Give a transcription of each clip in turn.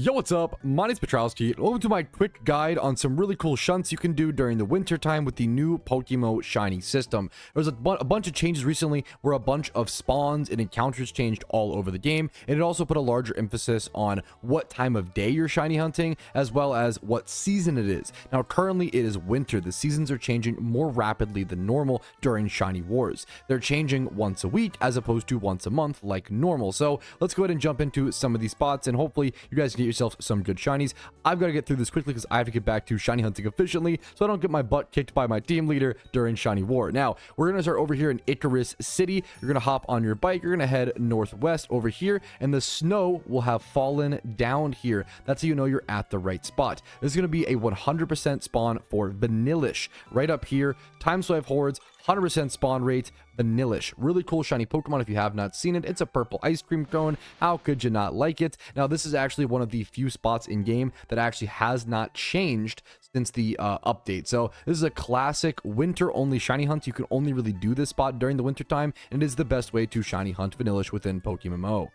Yo, what's up? My name's Patrouski, and welcome to my quick guide on some really cool shunts you can do during the winter time with the new PokeMMO shiny system. There was a bunch of changes recently where a bunch of spawns and encounters changed all over the game, and it also put a larger emphasis on what time of day you're shiny hunting, as well as what season it is. Now, currently it is winter. The seasons are changing more rapidly than normal during shiny wars. They're changing once a week as opposed to once a month like normal. So let's go ahead and jump into some of these spots, and hopefully you guys can get yourself some good shinies. I've got to get through this quickly because I have to get back to shiny hunting efficiently so I don't get my butt kicked by my team leader during shiny war. Now, we're going to start over here in Icarus City. You're going to hop on your bike. You're going to head northwest over here, and the snow will have fallen down here. That's how you know you're at the right spot. This is going to be a 100% spawn for Vanillish right up here. Time swipe hordes, 100% spawn rate, Vanillish. Really cool shiny Pokemon if you have not seen it. It's a purple ice cream cone. How could you not like it? Now, this is actually one of the few spots in game that actually has not changed since the update. So this is a classic winter only shiny hunt. You can only really do this spot during the winter time, and it is the best way to shiny hunt Vanillish within PokeMMO.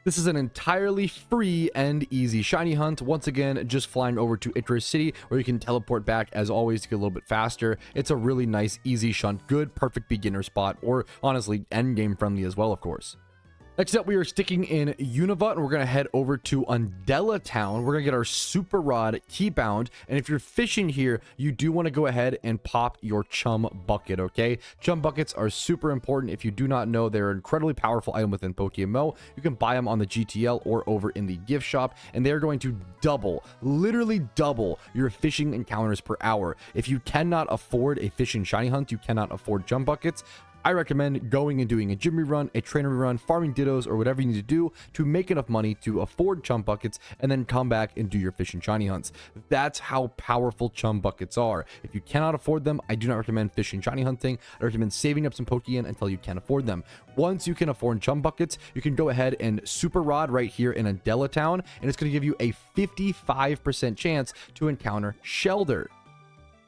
This is an entirely free and easy shiny hunt. Once again, just flying over to Icarus City, where you can teleport back as always to get a little bit faster. It's a really nice, easy shunt. Good, perfect beginner spot, or honestly, end game friendly as well, of course. Next up, we are sticking in Unova, and we're going to head over to Undella Town. We're going to get our Super Rod Keybound, and if you're fishing here, you do want to go ahead and pop your Chum Bucket, okay? Chum Buckets are super important. If you do not know, they're an incredibly powerful item within PokeMMO. You can buy them on the GTL or over in the gift shop, and they're going to double, literally double your fishing encounters per hour. If you cannot afford a fishing shiny hunt, you cannot afford Chum Buckets, I recommend going and doing a gym rerun, a trainer rerun, farming dittos, or whatever you need to do to make enough money to afford chum buckets and then come back and do your fish and shiny hunts. That's how powerful chum buckets are. If you cannot afford them, I do not recommend fish and shiny hunting. I recommend saving up some Pokeyen until you can afford them. Once you can afford chum buckets, you can go ahead and Super Rod right here in Undella Town, and it's going to give you a 55% chance to encounter Shelder,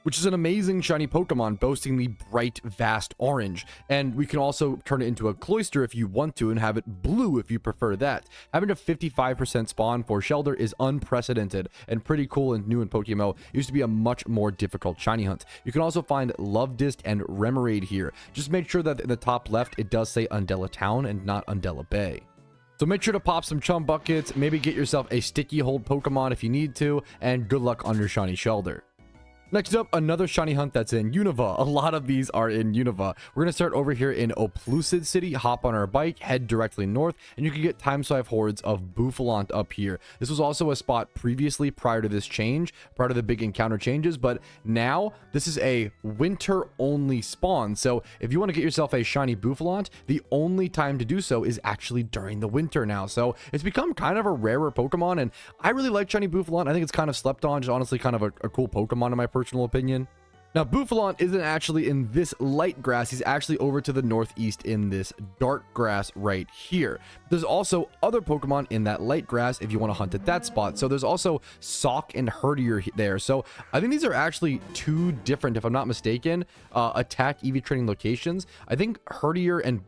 which is an amazing shiny Pokemon boasting the bright, vast orange. And we can also turn it into a Cloyster if you want to and have it blue if you prefer that. Having a 55% spawn for Shelder is unprecedented and pretty cool and new in PokeMMO. It used to be a much more difficult shiny hunt. You can also find Love Disc and Remoraid here. Just make sure that in the top left, it does say Undella Town and not Undella Bay. So make sure to pop some chum buckets, maybe get yourself a sticky hold Pokemon if you need to, and good luck on your shiny Shelder. Next up, another shiny hunt that's in Unova. A lot of these are in Unova. We're going to start over here in Oplucid City, hop on our bike, head directly north, and you can get time swipe hordes of Bouffalant up here. This was also a spot previously prior to this change, prior to the big encounter changes, but now this is a winter only spawn. So if you want to get yourself a shiny Bouffalant, the only time to do so is actually during the winter now. So it's become kind of a rarer Pokemon, and I really like shiny Bouffalant. I think it's kind of slept on, just honestly kind of a cool Pokemon in my personal opinion. Now, Bouffalant isn't actually in this light grass. He's actually over to the northeast in this dark grass right here. There's also other Pokemon in that light grass if you want to hunt at that spot. So there's also Sock and Herdier there. So I think these are actually two different, if I'm not mistaken, attack EV training locations. I think Herdier and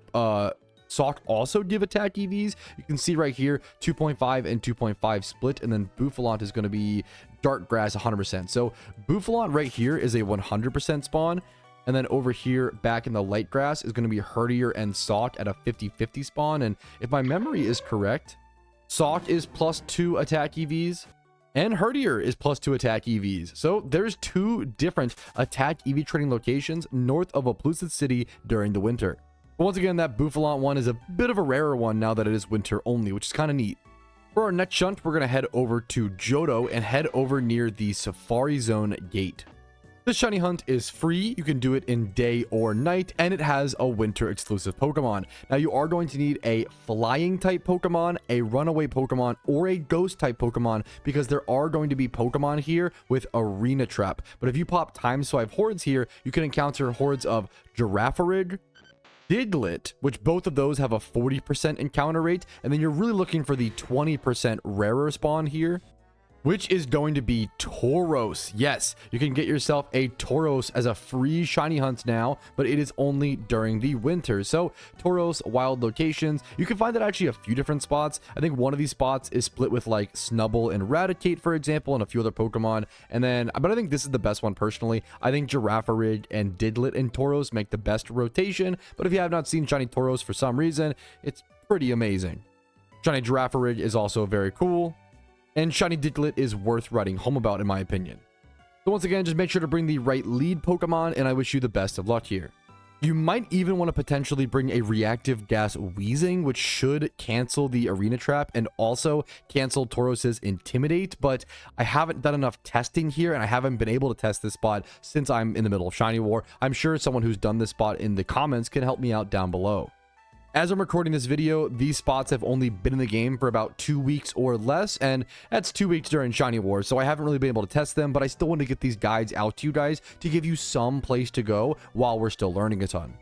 Sock also give attack EVs. You can see right here 2.5 and 2.5 split, and then Bouffalant is going to be dark grass 100%. So Bouffalant right here is a 100% spawn, and then over here back in the light grass is going to be Herdier and Sock at a 50-50 spawn. And if my memory is correct, Sock is +2 attack EVs and Herdier is +2 attack EVs. So there's two different attack EV training locations north of Oplucid City during the winter. But once again, that Bouffalant one is a bit of a rarer one now that it is winter only, which is kind of neat. For our next shunt, we're going to head over to Johto and head over near the Safari Zone gate. This shiny hunt is free. You can do it in day or night, and it has a winter exclusive Pokemon. Now, you are going to need a flying type Pokemon, a runaway Pokemon, or a ghost type Pokemon, because there are going to be Pokemon here with Arena Trap. But if you pop time swipe hordes here, you can encounter hordes of Girafarig, Diglett, which both of those have a 40% encounter rate, and then you're really looking for the 20% rarer spawn here. which is going to be Tauros. Yes, you can get yourself a Tauros as a free shiny hunt now, but it is only during the winter. So Tauros wild locations, you can find that actually a few different spots. I think one of these spots is split with like Snubbull and Raticate, for example, and a few other Pokemon. And then, but I think this is the best one personally. I think Girafarig and Diglett and Tauros make the best rotation, but if you have not seen shiny Tauros for some reason, it's pretty amazing. Shiny Girafarig is also very cool. And shiny Diglett is worth writing home about, in my opinion. So once again, just make sure to bring the right lead Pokemon, and I wish you the best of luck here. You might even want to potentially bring a reactive gas Weezing, which should cancel the Arena Trap and also cancel Tauros's Intimidate, but I haven't done enough testing here, and I haven't been able to test this spot since I'm in the middle of Shiny War. I'm sure someone who's done this spot in the comments can help me out down below. As I'm recording this video, these spots have only been in the game for about 2 weeks or less, and that's 2 weeks during Shiny Wars, so I haven't really been able to test them, but I still want to get these guides out to you guys to give you some place to go while we're still learning a ton.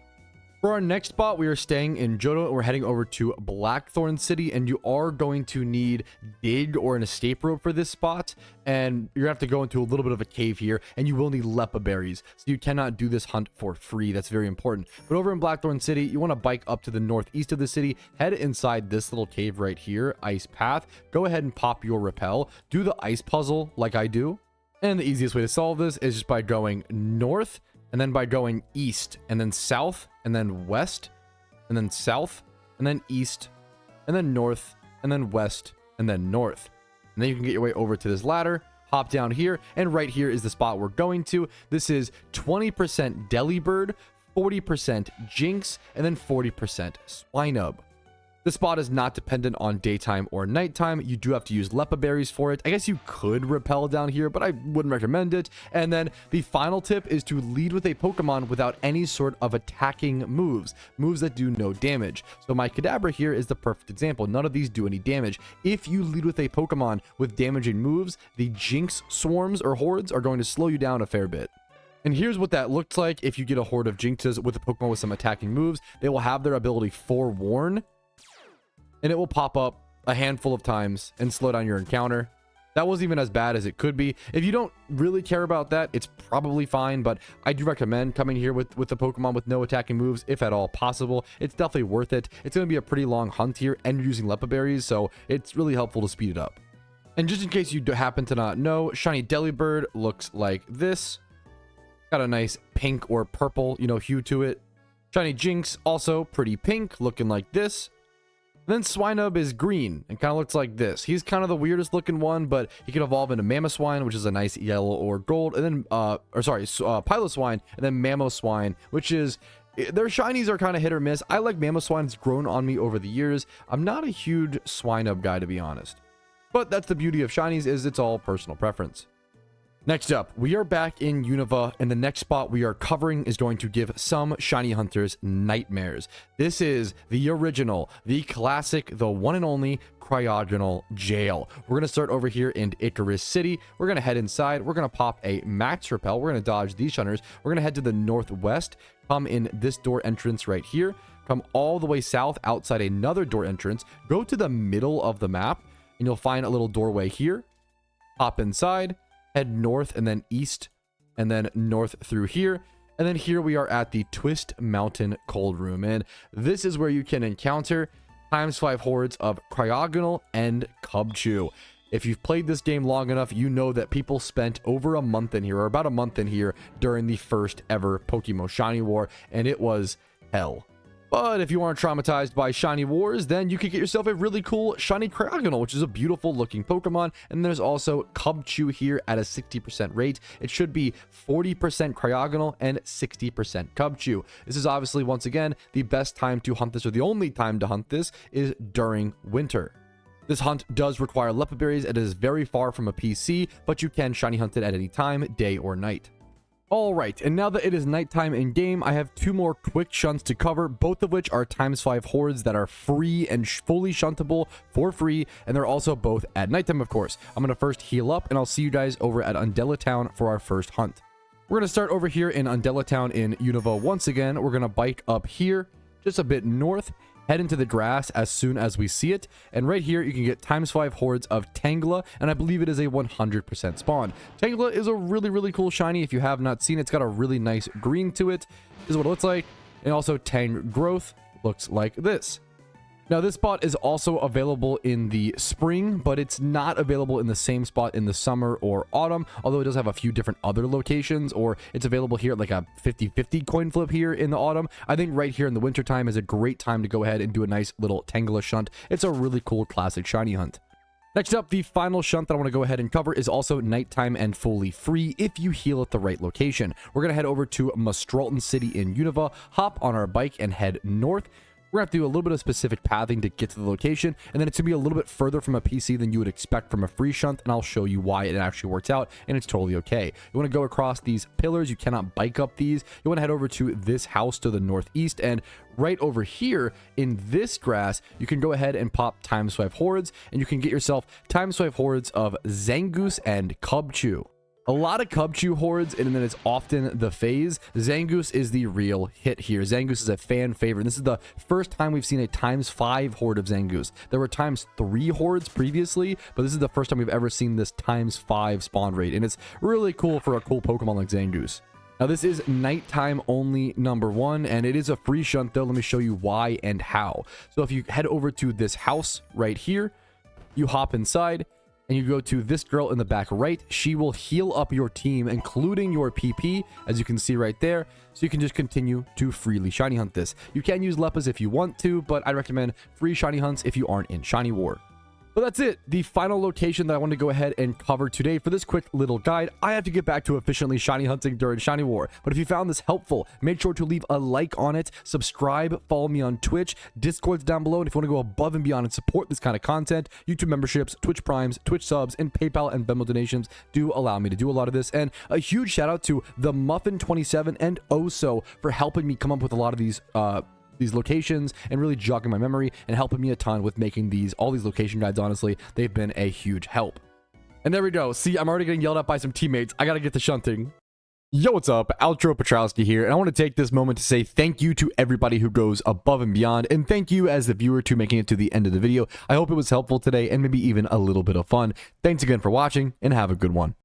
For our next spot, we are staying in Johto, and we're heading over to Blackthorn City, and you are going to need Dig or an escape rope for this spot, and you're going to have to go into a little bit of a cave here, and you will need Leppa berries, so you cannot do this hunt for free. That's very important. But over in Blackthorn City, you want to bike up to the northeast of the city, head inside this little cave right here, Ice Path, go ahead and pop your Repel, do the ice puzzle like I do, and the easiest way to solve this is just by going north, and then by going east, and then south, and then west, and then south, and then east, and then north, and then west, and then north. And then you can get your way over to this ladder, hop down here, and right here is the spot we're going to. This is 20% Delibird, 40% Jinx, and then 40% Swinub. The spot is not dependent on daytime or nighttime. You do have to use Leppa berries for it. I guess you could repel down here, but I wouldn't recommend it. And then the final tip is to lead with a Pokemon without any sort of attacking moves that do no damage. So my Kadabra here is the perfect example. None of these do any damage. If you lead with a Pokemon with damaging moves, the Jinx swarms or hordes are going to slow you down a fair bit. And here's what that looks like if you get a horde of Jinxes with a Pokemon with some attacking moves. They will have their ability Forewarn, and it will pop up a handful of times and slow down your encounter. That wasn't even as bad as it could be. If you don't really care about that, it's probably fine, but I do recommend coming here with the Pokemon with no attacking moves, if at all possible. It's definitely worth it. It's going to be a pretty long hunt here, and you're using Leppa berries, so it's really helpful to speed it up. And just in case you happen to not know, shiny Delibird looks like this. Got a nice pink or purple, hue to it. Shiny Jinx, also pretty pink, looking like this. Then Swinub is green and kind of looks like this. He's kind of the weirdest looking one, but he can evolve into Mamoswine, which is a nice yellow or gold, and then Piloswine, and then Mamoswine, which is, their shinies are kind of hit or miss. I like Mamoswine. It's grown on me over the years. I'm not a huge Swinub guy, to be honest, but that's the beauty of shinies, is it's all personal preference. Next up, we are back in Unova, and the next spot we are covering is going to give some shiny hunters nightmares. This is the original, the classic, the one and only Cryogonal Jail. We're going to start over here in Icarus City. We're going to head inside. We're going to pop a Max Repel. We're going to dodge these shunters. We're going to head to the northwest, come in this door entrance right here, come all the way south outside another door entrance, go to the middle of the map, and you'll find a little doorway here. Hop inside. Head north and then east and then north through here, and then here we are at the Twist Mountain Cold Room, and this is where you can encounter ×5 hordes of Cryogonal and Cubchoo. If you've played this game long enough, you know that people spent over a month in here, or about a month in here, during the first ever PokeMMO Shiny War, and it was hell. But if you aren't traumatized by Shiny Wars, then you could get yourself a really cool Shiny Cryogonal, which is a beautiful looking Pokemon. And there's also Cubchoo here at a 60% rate. It should be 40% Cryogonal and 60% Cubchoo. This is obviously, once again, the best time to hunt this, or the only time to hunt this, is during winter. This hunt does require Leppa berries. It is very far from a PC, but you can shiny hunt it at any time, day or night. Alright, and now that it is nighttime in game, I have 2 more quick shunts to cover, both of which are ×5 hordes that are free and fully shuntable for free, and they're also both at nighttime, of course. I'm going to first heal up, and I'll see you guys over at Undella Town for our first hunt. We're going to start over here in Undella Town in Unova once again. We're going to bike up here, just a bit north, head into the grass as soon as we see it, and right here you can get ×5 hordes of Tangela, and I believe it is a 100% spawn. Tangela is a really cool shiny. If you have not seen it, it's got a really nice green to it. This is what it looks like. And also Tang growth looks like this. Now this spot is also available in the spring, but it's not available in the same spot in the summer or autumn, although it does have a few different other locations, or it's available here at like a 50-50 coin flip here in the autumn. I think right here in the winter time is a great time to go ahead and do a nice little Tangela shunt. It's a really cool classic shiny hunt. Next up, the final shunt that I want to go ahead and cover is also nighttime and fully free if you heal at the right location. We're going to head over to Mastralton City in Unova, hop on our bike and head north. We're going to have to do a little bit of specific pathing to get to the location, and then it's going to be a little bit further from a PC than you would expect from a free shunt, and I'll show you why it actually works out, and it's totally okay. You want to go across these pillars. You cannot bike up these. You want to head over to this house to the northeast, and right over here in this grass, you can go ahead and pop ×5 hordes, and you can get yourself ×5 hordes of Zangoose and Cubchoo. A lot of Cubchoo hordes, and then it's often the phase. Zangoose is the real hit here. Zangoose is a fan favorite. This is the first time we've seen a ×5 horde of Zangoose. There were ×3 hordes previously, but this is the first time we've ever seen this ×5 spawn rate, and it's really cool for a cool Pokemon like Zangoose. Now this is nighttime only #1, and it is a free shunt though. Let me show you why and how. So if you head over to this house right here, you hop inside, and you go to this girl in the back right. She will heal up your team, including your PP, as you can see right there. So you can just continue to freely shiny hunt this. You can use Leppas if you want to, but I recommend free shiny hunts if you aren't in Shiny War. But that's it. The final location that I want to go ahead and cover today for this quick little guide. I have to get back to efficiently shiny hunting during Shiny War. But if you found this helpful, make sure to leave a like on it, subscribe, follow me on Twitch, Discord's down below. And if you want to go above and beyond and support this kind of content, YouTube memberships, Twitch Primes, Twitch subs, and PayPal and Venmo donations do allow me to do a lot of this. And a huge shout out to the Muffin27 and Oso for helping me come up with a lot of these locations and really jogging my memory and helping me a ton with making all these location guides. Honestly, they've been a huge help. And there we go. See, I'm already getting yelled at by some teammates. I gotta get to shunting. Yo, what's up? Outro Patrouski here, and I want to take this moment to say thank you to everybody who goes above and beyond, and thank you as the viewer to making it to the end of the video. I hope it was helpful today and maybe even a little bit of fun. Thanks again for watching, and have a good one.